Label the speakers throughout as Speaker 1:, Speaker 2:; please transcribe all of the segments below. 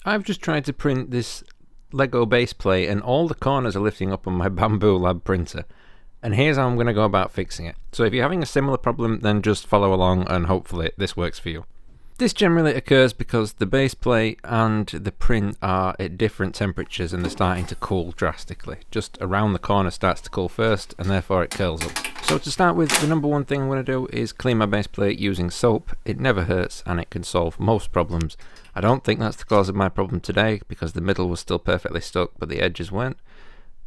Speaker 1: I've just tried to print this Lego base plate and all the corners are lifting up on my BambuLab printer. And here's how I'm going to go about fixing it. So if you're having a similar problem, then just follow along and hopefully this works for you. This generally occurs because the base plate and the print are at different temperatures and they're starting to cool drastically. Just around the corner starts to cool first and therefore it curls up. So to start with, the number one thing I'm going to do is clean my base plate using soap. It never hurts and it can solve most problems. I don't think that's the cause of my problem today because the middle was still perfectly stuck but the edges weren't.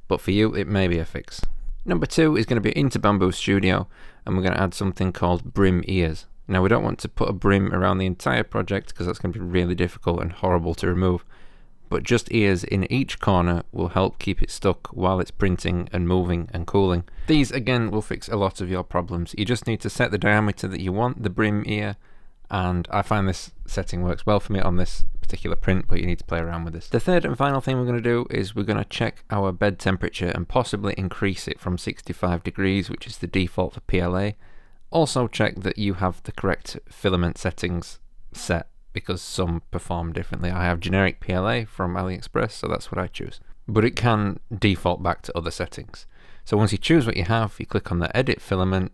Speaker 1: But for you it may be a fix. Number two is going to be into Bambu Studio and we're going to add something called Brim Ears. Now we don't want to put a brim around the entire project because that's going to be really difficult and horrible to remove, but just ears in each corner will help keep it stuck while it's printing and moving and cooling. These again will fix a lot of your problems. You just need to set the diameter that you want the brim ear, and I find this setting works well for me on this particular print, but you need to play around with this. The third and final thing we're going to do is we're going to check our bed temperature and possibly increase it from 65 degrees, which is the default for PLA. Also check that you have the correct filament settings set because some perform differently. I have generic PLA from AliExpress, so that's what I choose. But it can default back to other settings. So once you choose what you have, you click on the edit filament,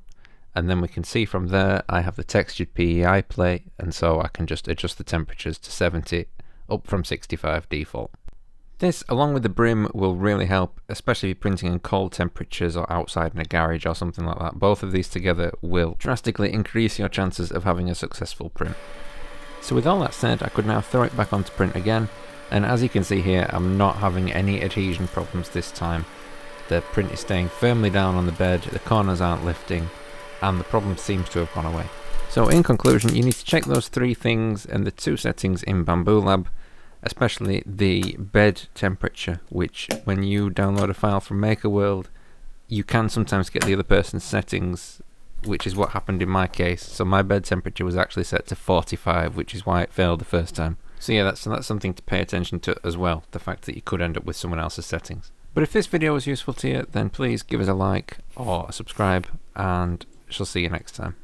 Speaker 1: and then we can see from there I have the textured PEI plate, and so I can just adjust the temperatures to 70 up from 65 default. This, along with the brim, will really help, especially if you're printing in cold temperatures or outside in a garage or something like that. Both of these together will drastically increase your chances of having a successful print. So with all that said, I could now throw it back onto print again, and as you can see here, I'm not having any adhesion problems this time. The print is staying firmly down on the bed, the corners aren't lifting, and the problem seems to have gone away. So in conclusion, you need to check those three things and the two settings in BambuLab, especially the bed temperature, which when you download a file from MakerWorld, you can sometimes get the other person's settings, which is what happened in my case. So my bed temperature was actually set to 45, which is why it failed the first time. So yeah, that's something to pay attention to as well, the fact that you could end up with someone else's settings. But if this video was useful to you, then please give us a like or a subscribe, and she'll see you next time.